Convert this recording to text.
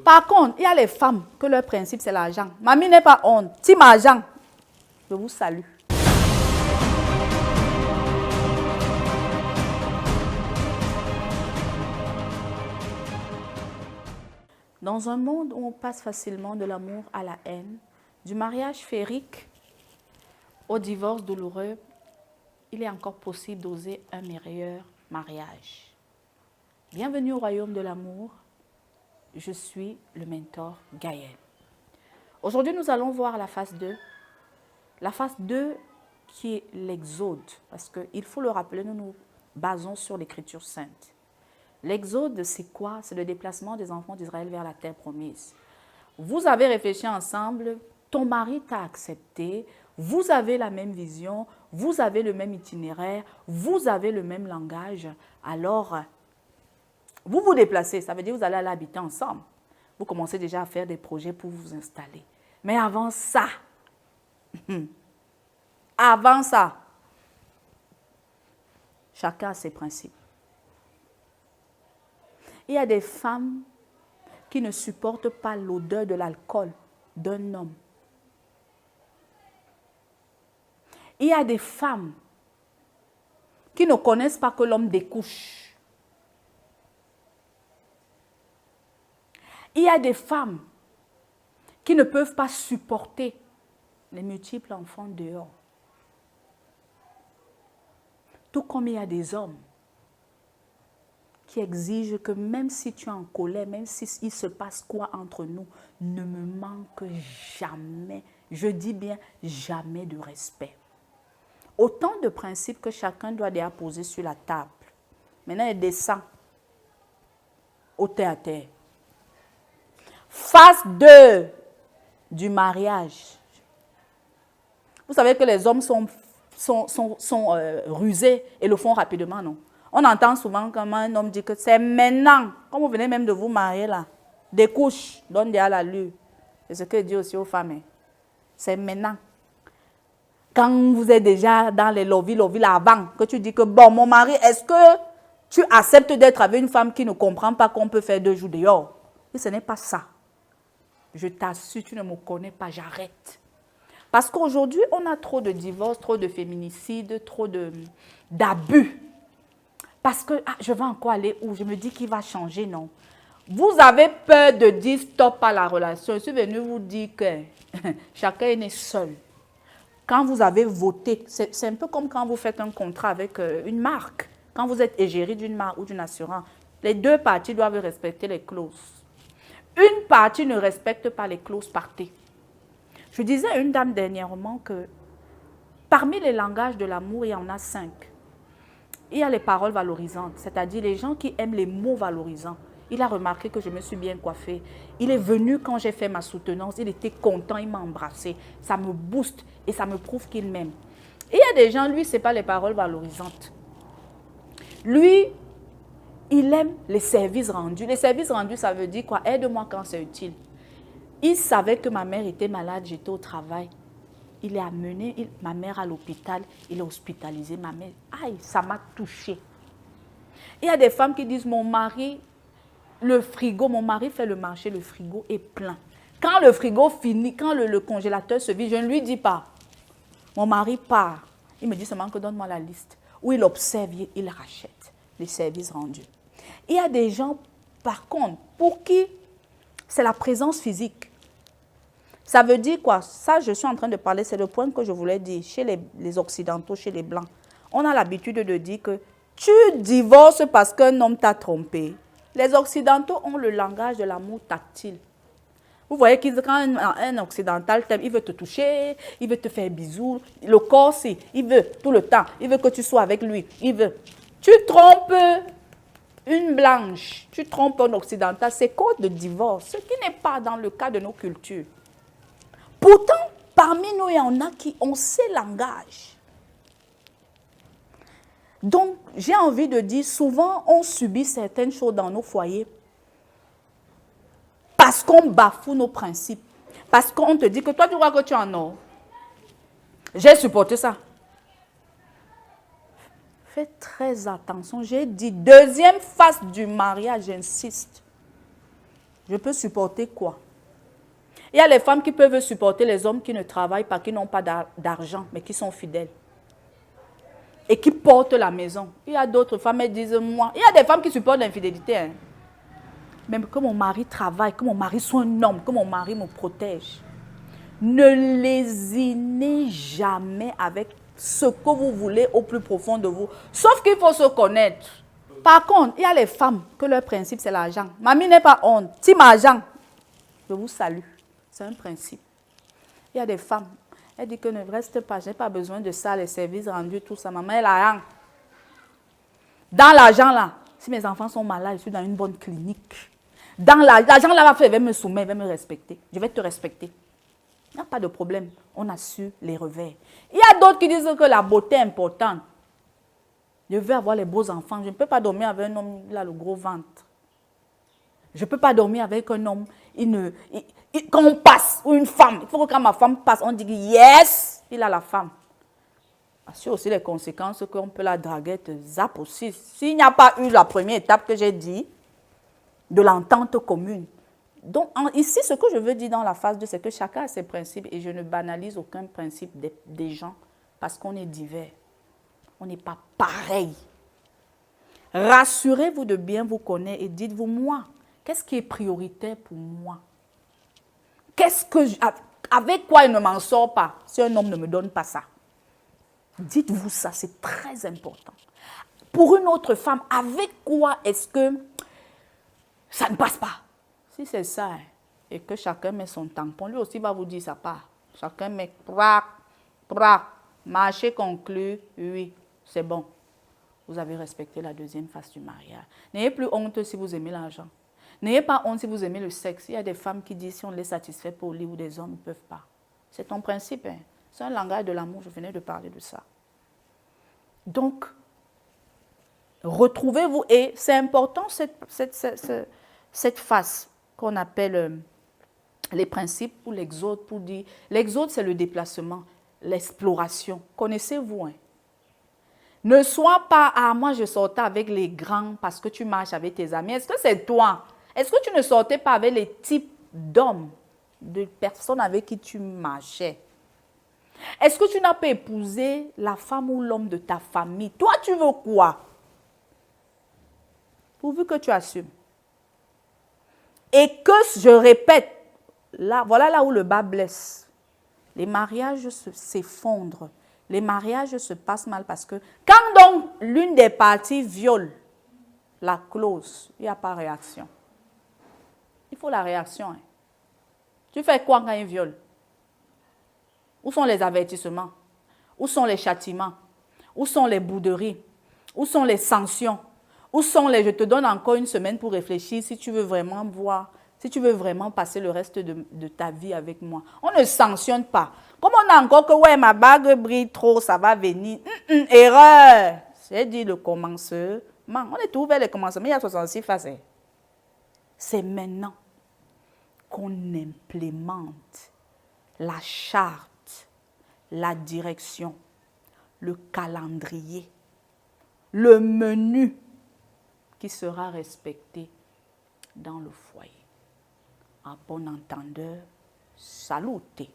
Par contre, il y a les femmes que leur principe, c'est l'argent. Mamie n'est pas honte. Team argent. Je vous salue. Dans un monde où on passe facilement de l'amour à la haine, du mariage féerique au divorce douloureux, il est encore possible d'oser un meilleur mariage. Bienvenue au royaume de l'amour. Je suis le mentor Gaël. Aujourd'hui, nous allons voir la phase 2. La phase 2 qui est l'exode. Parce qu'il faut le rappeler, nous nous basons sur l'écriture sainte. L'exode, c'est quoi? C'est le déplacement des enfants d'Israël vers la terre promise. Vous avez réfléchi ensemble, ton mari t'a accepté, vous avez la même vision, vous avez le même itinéraire, vous avez le même langage. Alors, vous vous déplacez, ça veut dire que vous allez aller habiter ensemble. Vous commencez déjà à faire des projets pour vous installer. Mais avant ça, chacun a ses principes. Il y a des femmes qui ne supportent pas l'odeur de l'alcool d'un homme. Il y a des femmes qui ne connaissent pas que l'homme découche. Il y a des femmes qui ne peuvent pas supporter les multiples enfants dehors. Tout comme il y a des hommes qui exigent que même si tu es en colère, même s'il se passe quoi entre nous, ne me manque jamais, je dis bien jamais de respect. Autant de principes que chacun doit déjà poser sur la table. Maintenant, il descend au terre à terre. Phase 2 du mariage. Vous savez que les hommes sont rusés et le font rapidement, non? On entend souvent quand un homme dit que c'est maintenant, comme vous venez même de vous marier là, des couches, donne déjà la lue. C'est ce que dit aussi aux femmes. C'est maintenant. Quand vous êtes déjà dans les lobbies avant, que tu dis que bon, mon mari, est-ce que tu acceptes d'être avec une femme qui ne comprend pas qu'on peut faire 2 jours dehors? Et ce n'est pas ça. Je t'assure, tu ne me connais pas, j'arrête. Parce qu'aujourd'hui, on a trop de divorces, trop de féminicides, trop d'abus. Parce que je vais encore aller où? Je me dis qu'il va changer, non? Vous avez peur de dire stop à la relation. Je suis venue vous dire que chacun est né seul. Quand vous avez voté, c'est un peu comme quand vous faites un contrat avec une marque. Quand vous êtes égérie d'une marque ou d'une assurance, les 2 parties doivent respecter les clauses. Une partie ne respecte pas les clauses, partez. Je disais à une dame dernièrement que parmi les langages de l'amour, il y en a 5. Il y a les paroles valorisantes, c'est-à-dire les gens qui aiment les mots valorisants. Il a remarqué que je me suis bien coiffée. Il est venu quand j'ai fait ma soutenance, il était content, il m'a embrassée. Ça me booste et ça me prouve qu'il m'aime. Et il y a des gens, lui, ce n'est pas les paroles valorisantes. Lui, il aime les services rendus. Les services rendus, ça veut dire quoi? Aide-moi quand c'est utile. Il savait que ma mère était malade, j'étais au travail. Il est amené ma mère à l'hôpital, il est hospitalisé, ma mère. Aïe, ça m'a touchée. Il y a des femmes qui disent, mon mari, le frigo, mon mari fait le marché, le frigo est plein. Quand le frigo finit, quand le congélateur se vide, je ne lui dis pas. Mon mari part. Il me dit seulement que donne-moi la liste. Où il observe, il rachète les services rendus. Il y a des gens, par contre, pour qui c'est la présence physique. Ça veut dire quoi? Ça, je suis en train de parler, c'est le point que je voulais dire. Chez les Occidentaux, chez les Blancs, on a l'habitude de dire que tu divorces parce qu'un homme t'a trompé. Les Occidentaux ont le langage de l'amour tactile. Vous voyez que quand un Occidental t'aime, il veut te toucher, il veut te faire bisous. Le corps, c'est, il veut tout le temps. Il veut que tu sois avec lui. Il veut. Tu trompes une blanche, tu trompes un occidental, c'est cause de divorce, ce qui n'est pas dans le cas de nos cultures. Pourtant, parmi nous, il y en a qui ont ces langages. Donc, j'ai envie de dire, souvent, on subit certaines choses dans nos foyers parce qu'on bafoue nos principes. Parce qu'on te dit que toi, tu crois que tu en as. J'ai supporté ça. Faites très attention. J'ai dit, deuxième phase du mariage, j'insiste. Je peux supporter quoi? Il y a les femmes qui peuvent supporter les hommes qui ne travaillent pas, qui n'ont pas d'argent, mais qui sont fidèles. Et qui portent la maison. Il y a d'autres femmes, elles disent, moi, il y a des femmes qui supportent l'infidélité. Hein. Même que mon mari travaille, que mon mari soit un homme, que mon mari me protège. Ne lésinez jamais avec ce que vous voulez au plus profond de vous. Sauf qu'il faut se connaître. Par contre, il y a les femmes que leur principe, c'est l'argent. Mamie n'est pas honte. Si m'argent, je vous salue. C'est un principe. Il y a des femmes, elles disent que ne reste pas, je n'ai pas besoin de ça, les services rendus, tout ça. Maman, elle a rien. Dans l'argent là, si mes enfants sont malades, je suis dans une bonne clinique. Dans l'argent là, elle va me soumettre, elle va me respecter. Je vais te respecter. Il n'y a pas de problème. On a su les revers. Il y a d'autres qui disent que la beauté est importante. Je veux avoir les beaux enfants. Je ne peux pas dormir avec un homme, il a le gros ventre. Je ne peux pas dormir avec un homme, quand on passe, ou une femme, il faut que quand ma femme passe, on dit yes, il a la femme. C'est aussi les conséquences qu'on peut la draguette zap aussi. S'il n'y a pas eu la première étape que j'ai dit, de l'entente commune. Donc ici, ce que je veux dire dans la phase 2, c'est que chacun a ses principes et je ne banalise aucun principe des gens parce qu'on est divers. On n'est pas pareil. Rassurez-vous de bien vous connaître et dites-vous, moi, qu'est-ce qui est prioritaire pour moi? Avec quoi il ne m'en sort pas si un homme ne me donne pas ça? Dites-vous ça, c'est très important. Pour une autre femme, avec quoi est-ce que ça ne passe pas? Si c'est ça, et que chacun met son tampon, lui aussi va vous dire ça part. Chacun met marché conclu, oui, c'est bon. Vous avez respecté la deuxième phase du mariage. N'ayez plus honte si vous aimez l'argent. N'ayez pas honte si vous aimez le sexe. Il y a des femmes qui disent si on les satisfait pour lui ou des hommes, ils ne peuvent pas. C'est ton principe. Hein. C'est un langage de l'amour. Je venais de parler de ça. Donc, retrouvez-vous. Et c'est important cette phase qu'on appelle les principes ou l'exode. Pour dire, l'exode, c'est le déplacement, l'exploration. Connaissez-vous, hein? Ne sois pas, ah, moi je sortais avec les grands parce que tu marches avec tes amis. Est-ce que c'est toi? Est-ce que tu ne sortais pas avec les types d'hommes, de personnes avec qui tu marchais? Est-ce que tu n'as pas épousé la femme ou l'homme de ta famille? Toi, tu veux quoi? Pourvu que tu assumes. Et que, je répète, là, voilà là où le bas blesse. Les mariages s'effondrent. Les mariages se passent mal parce que quand donc l'une des parties viole la clause, il n'y a pas de réaction. Il faut la réaction. Hein. Tu fais quoi quand il viole? Où sont les avertissements? Où sont les châtiments? Où sont les bouderies? Où sont les sanctions? Où sont les... Je te donne encore une semaine pour réfléchir si tu veux vraiment voir, si tu veux vraiment passer le reste de ta vie avec moi. On ne sanctionne pas. Comme on a encore que, ouais, ma bague brille trop, ça va venir. Erreur. J'ai dit le commencement. On est tout vers le commencement. Il y a 66 phases. C'est maintenant qu'on implémente la charte, la direction, le calendrier, le menu qui sera respecté dans le foyer. En bon entendeur, salutez.